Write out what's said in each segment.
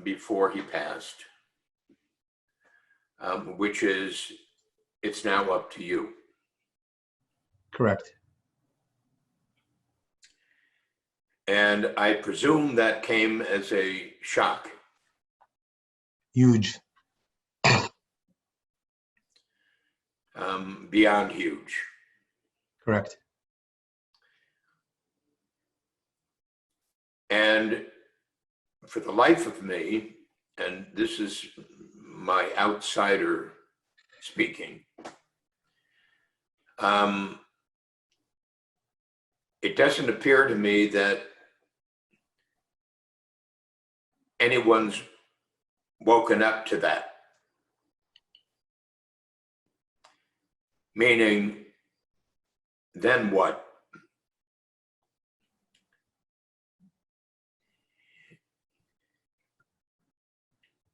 before he passed, which is, it's now up to you. Correct. And I presume that came as a shock. Huge. Beyond huge. Correct. And for the life of me, and this is my outsider speaking, it doesn't appear to me that anyone's woken up to that. Meaning, then what?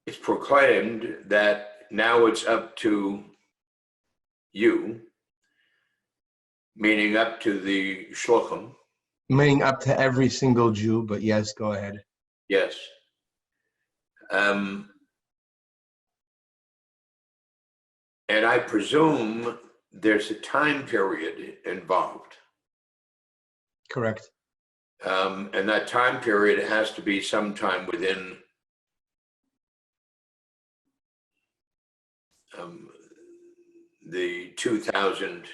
It's proclaimed that now it's up to you, meaning up to the shluchim. Meaning up to every single Jew, but yes, go ahead. Yes. And I presume there's a time period involved. Correct. And that time period has to be sometime within the 2000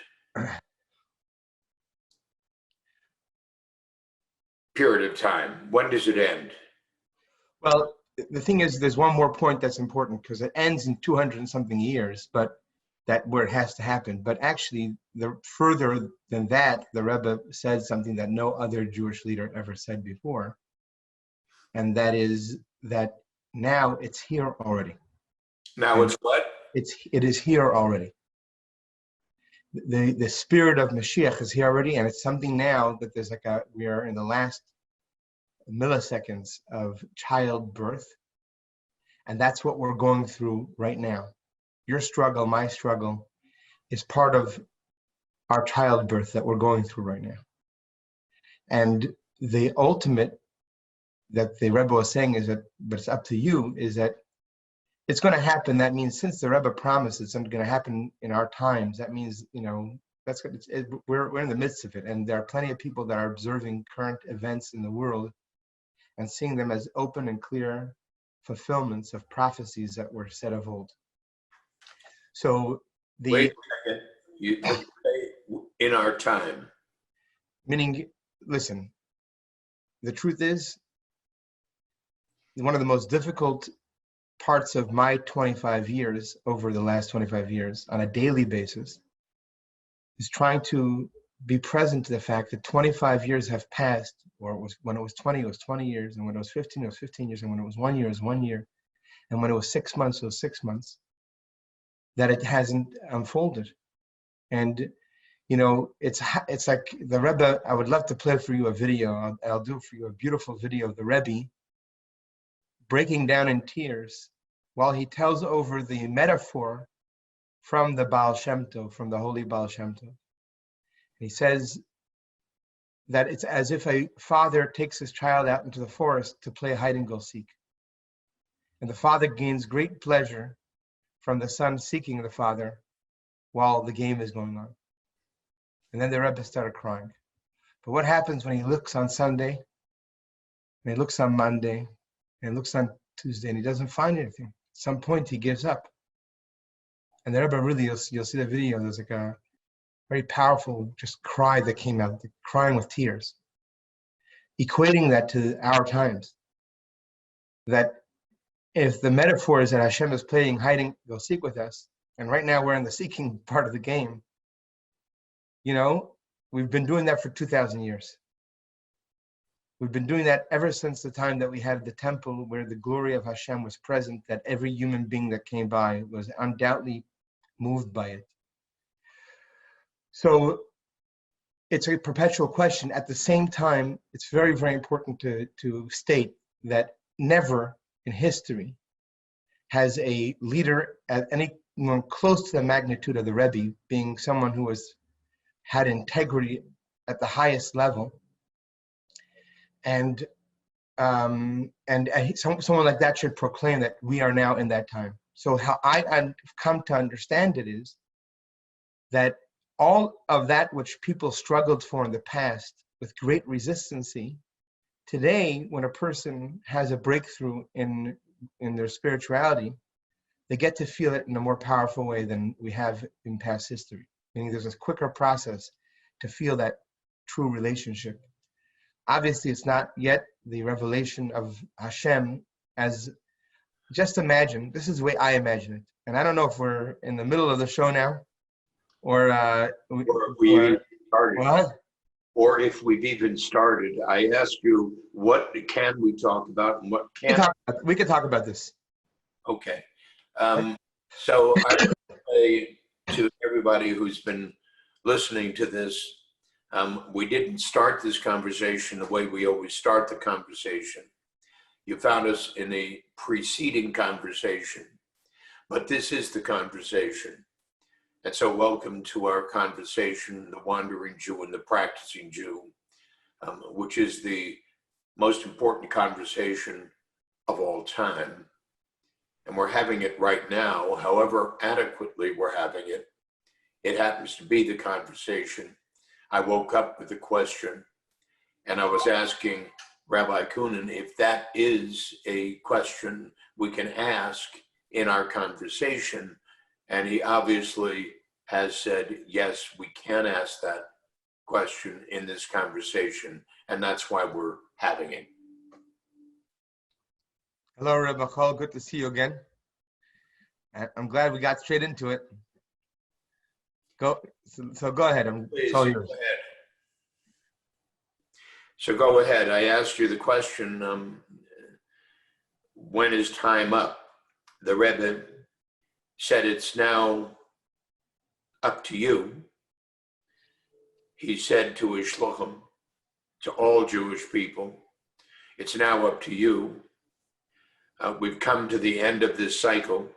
period of time. When does it end? Well, the thing is, there's one more point that's important, because it ends in 200 and something years, but that where it has to happen. But actually, the further than that, the Rebbe said something that no other Jewish leader ever said before, and that is that now it's here already. Now it's what? It is here already. The spirit of Mashiach is here already, and it's something now that there's we are in the last milliseconds of childbirth, and that's what we're going through right now. Your struggle, my struggle, is part of our childbirth that we're going through right now. And the ultimate that the Rebbe was saying is that, but it's up to you, is that it's going to happen. That means since the Rebbe promised it's going to happen in our times, that means, that's good. We're in the midst of it. And there are plenty of people that are observing current events in the world and seeing them as open and clear fulfillments of prophecies that were said of old. So Wait a second. You say in our time. Meaning, listen, the truth is, one of the most difficult parts of my 25 years, over the last 25 years, on a daily basis, is trying to be present to the fact that 25 years have passed, or when it was 20, it was 20 years, and when it was 15, it was 15 years, and when it was 1 year, it was 1 year, and when it was 6 months, it was 6 months, that it hasn't unfolded. And it's like the Rebbe. I would love to play for you a video. I'll do for you a beautiful video of the Rebbe breaking down in tears while he tells over the metaphor from the Baal Shem Tov, from the holy Baal Shem Tov. He says that it's as if a father takes his child out into the forest to play hide and go seek, and the father gains great pleasure from the son seeking the father while the game is going on. And then the Rebbe started crying. But what happens when he looks on Sunday, and he looks on Monday, and he looks on Tuesday, and he doesn't find anything? At some point, he gives up. And the Rebbe really, you'll see the video, there's like a very powerful just cry that came out, crying with tears, equating that to our times. That if the metaphor is that Hashem is playing hide and go seek with us, and right now we're in the seeking part of the game, we've been doing that for 2,000 years. We've been doing that ever since the time that we had the temple where the glory of Hashem was present, that every human being that came by was undoubtedly moved by it. So it's a perpetual question. At the same time, it's very, very important to state that never in history has a leader at anyone close to the magnitude of the Rebbe, being someone who had integrity at the highest level, and Someone like that should proclaim that we are now in that time. So how I've come to understand it is that all of that which people struggled for in the past with great resistancy, today, when a person has a breakthrough in their spirituality, they get to feel it in a more powerful way than we have in past history. Meaning there's a quicker process to feel that true relationship. Obviously, it's not yet the revelation of Hashem as, just imagine, this is the way I imagine it. And I don't know if we're in the middle of the show now, or if we started. What? Or if we've even started. I ask you, what can we talk about and what can't? We can talk about this. Okay. So I would say to everybody who's been listening to this, we didn't start this conversation the way we always start the conversation. You found us in a preceding conversation, but this is the conversation. And so welcome to our conversation, the wandering Jew and the practicing Jew, which is the most important conversation of all time. And we're having it right now, however adequately we're having it. It happens to be the conversation. I woke up with a question, and I was asking Rabbi Cunin if that is a question we can ask in our conversation. And he obviously has said, yes, we can ask that question in this conversation, and that's why we're having it. Hello, Rabbi Chol. Good to see you again. I'm glad we got straight into it. So go ahead. It's all yours. Go ahead. So go ahead. I asked you the question, when is time up? The Rebbe said it's now up to you. He said to his shluchim, to all Jewish people, it's now up to you. We've come to the end of this cycle.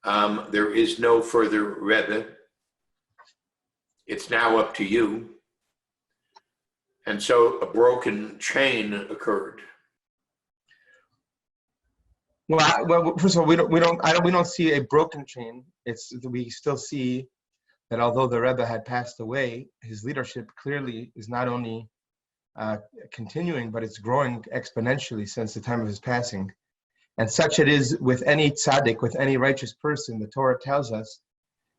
There is no further Rebbe. It's now up to you. And so a broken chain occurred. Well, first of all, we don't see a broken chain. We still see that although the Rebbe had passed away, his leadership clearly is not only continuing, but it's growing exponentially since the time of his passing. And such it is with any tzaddik, with any righteous person. The Torah tells us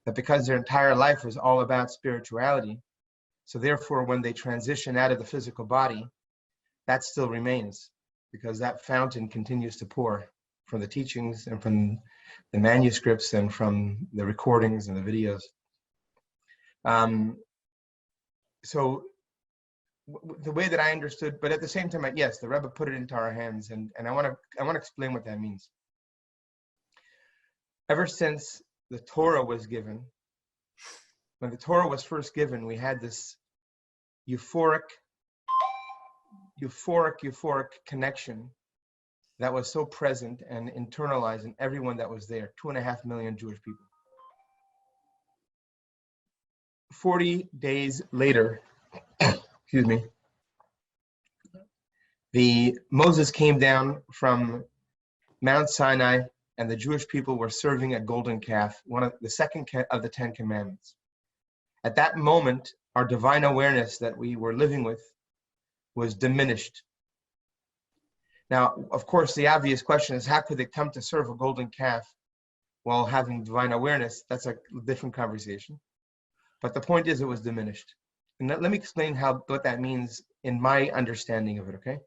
that because their entire life was all about spirituality, so therefore when they transition out of the physical body, that still remains, because that fountain continues to pour from the teachings and from the manuscripts and from the recordings and the videos. So the way that I understood, but at the same time, yes, the Rebbe put it into our hands, and I want to explain what that means. Ever since the Torah was given, when the Torah was first given, we had this euphoric connection that was so present and internalized in everyone that was there, 2.5 million Jewish people. 40 days later, excuse me, Moses came down from Mount Sinai, and the Jewish people were serving a golden calf, the second of the 10 commandments. At that moment, our divine awareness that we were living with was diminished. Now, of course, the obvious question is, how could they come to serve a golden calf while having divine awareness? That's a different conversation. But the point is, it was diminished. And let me explain what that means in my understanding of it, okay?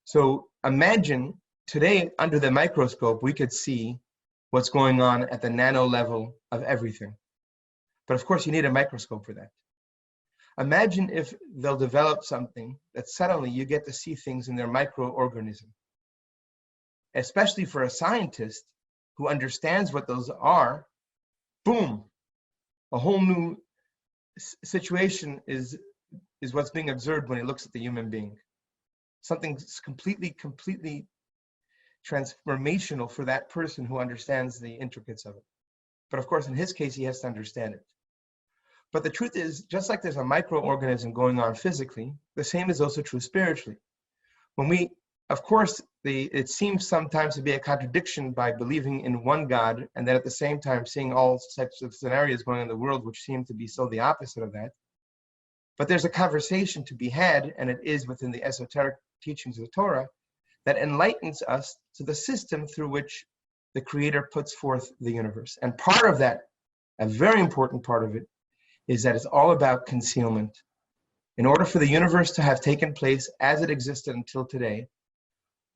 So imagine today, under the microscope, we could see what's going on at the nano level of everything. But of course, you need a microscope for that. Imagine if they'll develop something that suddenly you get to see things in their microorganism. Especially for a scientist who understands what those are, boom, a whole new situation is what's being observed when he looks at the human being. Something's completely transformational for that person who understands the intricacies of it. But of course, in his case, he has to understand it. But the truth is, just like there's a microorganism going on physically, the same is also true spiritually. When we, of course, it seems sometimes to be a contradiction by believing in one God and then at the same time seeing all types of scenarios going on in the world which seem to be so the opposite of that. But there's a conversation to be had, and it is within the esoteric teachings of the Torah, that enlightens us to the system through which the Creator puts forth the universe. And part of that, a very important part of it, is that it's all about concealment. In order for the universe to have taken place as it existed until today,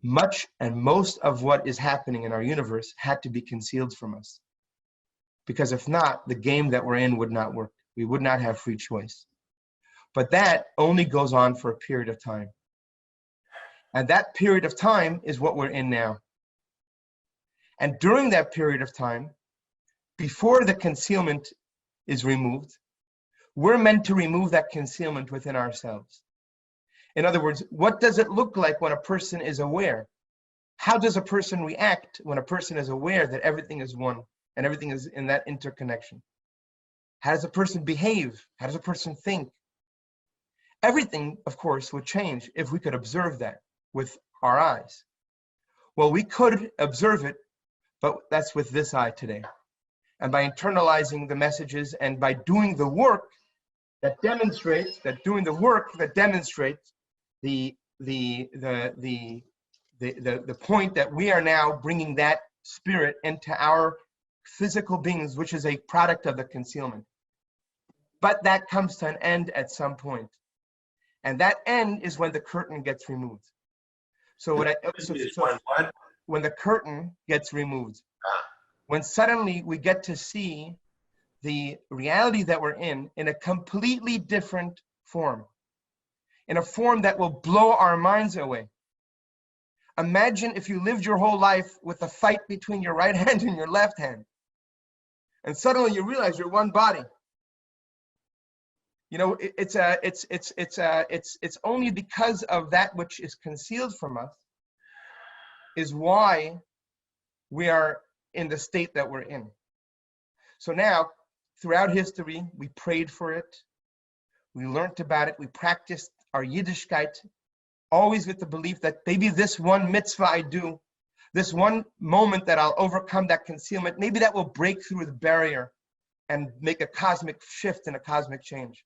much and most of what is happening in our universe had to be concealed from us. Because if not, the game that we're in would not work. We would not have free choice. But that only goes on for a period of time. And that period of time is what we're in now. And during that period of time, before the concealment is removed, we're meant to remove that concealment within ourselves. In other words, what does it look like when a person is aware? How does a person react when a person is aware that everything is one and everything is in that interconnection? How does a person behave? How does a person think? Everything, of course, would change if we could observe that with our eyes. Well, we could observe it, but that's with this eye today. And by internalizing the messages and by doing the work that demonstrates, the point that we are now bringing that spirit into our physical beings, which is a product of the concealment. But that comes to an end at some point. And that end is when the curtain gets removed. So when the curtain gets removed, when suddenly we get to see the reality that we're in a completely different form, in a form that will blow our minds away. Imagine if you lived your whole life with a fight between your right hand and your left hand, and suddenly you realize you're one body. You know, it's only because of that which is concealed from us is why we are in the state that we're in. So now, throughout history, we prayed for it, we learned about it, we practiced our Yiddishkeit, always with the belief that maybe this one mitzvah I do, this one moment that I'll overcome that concealment, maybe that will break through the barrier and make a cosmic shift and a cosmic change.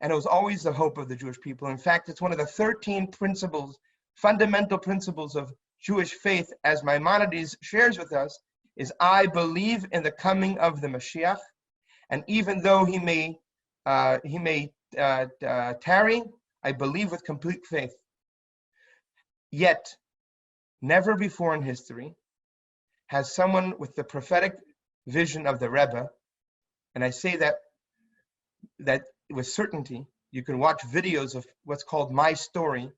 And it was always the hope of the Jewish people. In fact, it's one of the 13 principles, fundamental principles of Jewish faith, as Maimonides shares with us, is I believe in the coming of the Mashiach, and even though he may tarry, I believe with complete faith. Yet, never before in history has someone with the prophetic vision of the Rebbe, and I say that with certainty. You can watch videos of what's called My Story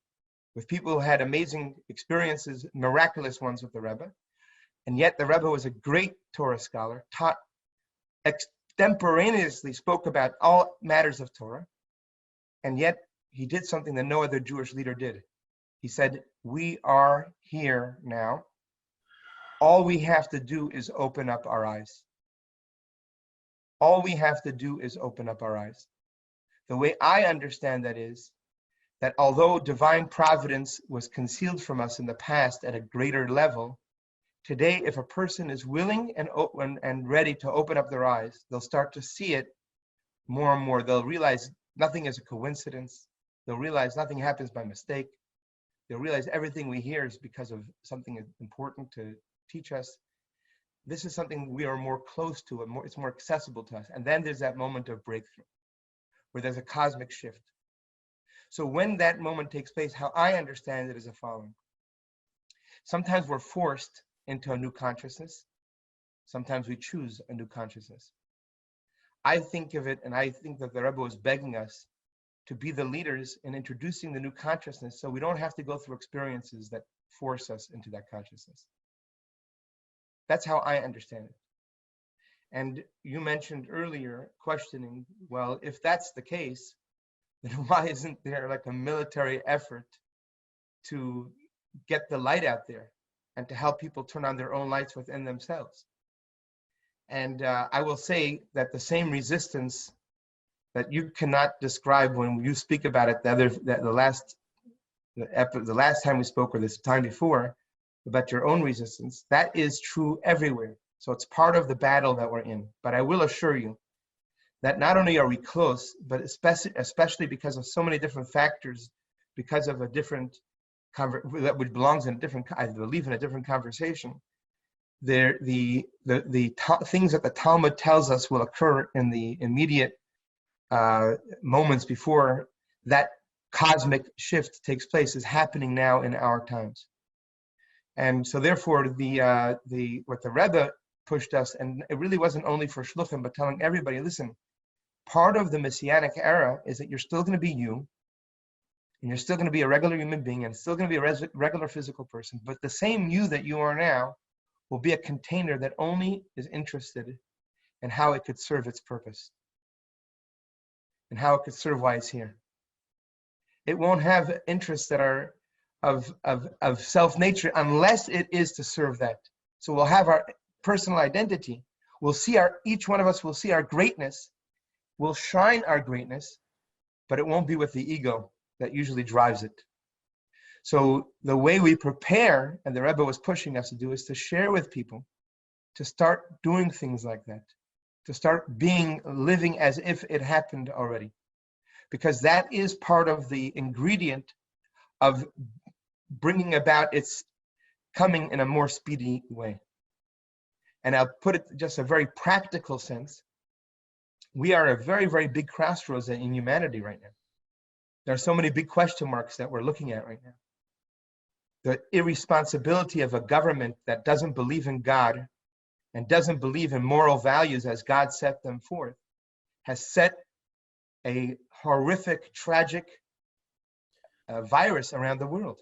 with people who had amazing experiences, miraculous ones with the Rebbe. And yet the Rebbe was a great Torah scholar, taught extemporaneously, spoke about all matters of Torah. And yet he did something that no other Jewish leader did. He said, we are here now. All we have to do is open up our eyes. All we have to do is open up our eyes. The way I understand that is that although divine providence was concealed from us in the past at a greater level, today, if a person is willing and ready to open up their eyes, they'll start to see it more and more. They'll realize nothing is a coincidence. They'll realize nothing happens by mistake. They'll realize everything we hear is because of something important to teach us. This is something we are more close to, and it's more accessible to us. And then there's that moment of breakthrough, where there's a cosmic shift. So when that moment takes place, how I understand it is the following. Sometimes we're forced into a new consciousness. Sometimes we choose a new consciousness. I think of it, and I think that the Rebbe was begging us to be the leaders in introducing the new consciousness so we don't have to go through experiences that force us into that consciousness. That's how I understand it. And you mentioned earlier, questioning, well, if that's the case, then why isn't there like a military effort to get the light out there and to help people turn on their own lights within themselves? And I will say that the same resistance that you cannot describe when you speak about it, the last the last time we spoke, or this time before, about your own resistance, that is true everywhere. So it's part of the battle that we're in. But I will assure you that not only are we close, but especially because of so many different factors, because of a different which belongs in a different, I believe, in a different conversation. The things that the Talmud tells us will occur in the immediate moments before that cosmic shift takes place is happening now in our times. And so therefore what the Rebbe pushed us, and it really wasn't only for shluchim, but telling everybody, listen, part of the Messianic era is that you're still going to be you, and you're still going to be a regular human being, and still going to be a regular physical person, but the same you that you are now will be a container that only is interested in how it could serve its purpose and how it could serve why it's here. It won't have interests that are of self-nature unless it is to serve that. So we'll have our personal identity. We'll see each one of us will see our greatness. We'll shine our greatness, but it won't be with the ego that usually drives it. So the way we prepare, and the Rebbe was pushing us to do, is to share with people, to start doing things like that, to start living as if it happened already. Because that is part of the ingredient of bringing about its coming in a more speedy way. And I'll put it just a very practical sense. We are a very, very big crossroads in humanity right now. There are so many big question marks that we're looking at right now. The irresponsibility of a government that doesn't believe in God and doesn't believe in moral values as God set them forth has set a horrific, tragic virus around the world.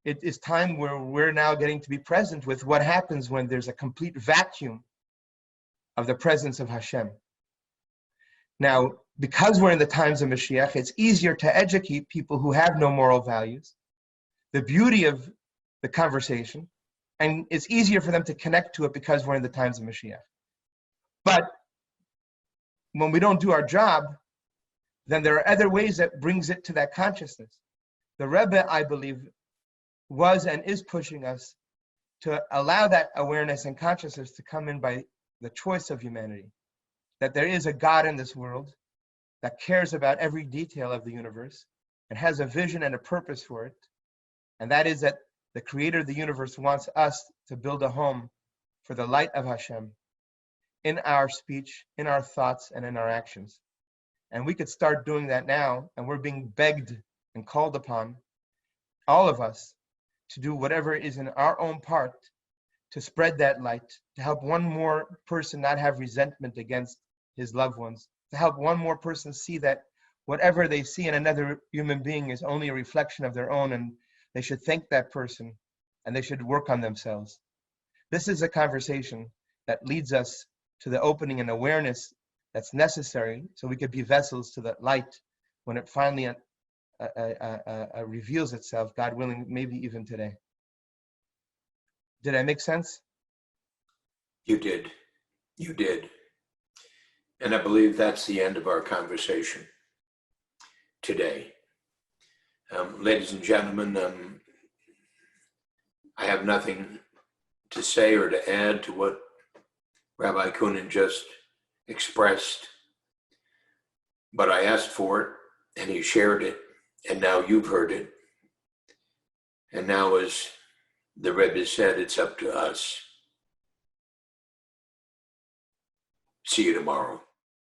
It is time where we're now getting to be present with what happens when there's a complete vacuum of the presence of Hashem. Now, because we're in the times of Mashiach, it's easier to educate people who have no moral values, the beauty of the conversation, and it's easier for them to connect to it because we're in the times of Mashiach. But when we don't do our job, then there are other ways that brings it to that consciousness. The Rebbe, I believe, was and is pushing us to allow that awareness and consciousness to come in by the choice of humanity. That there is a God in this world that cares about every detail of the universe and has a vision and a purpose for it. And that is that the creator of the universe wants us to build a home for the light of Hashem in our speech, in our thoughts, and in our actions. And we could start doing that now, and we're being begged and called upon, all of us, to do whatever is in our own part to spread that light, to help one more person not have resentment against his loved ones, to help one more person see that whatever they see in another human being is only a reflection of their own, and they should thank that person, and they should work on themselves. This is a conversation that leads us to the opening and awareness that's necessary so we could be vessels to that light when it finally reveals itself, God willing, maybe even today. Did I make sense? You did. You did. And I believe that's the end of our conversation today. Ladies and gentlemen, I have nothing to say or to add to what Rabbi Cunin just expressed, but I asked for it and he shared it, and now you've heard it. And now, as the Rebbe said, it's up to us. See you tomorrow.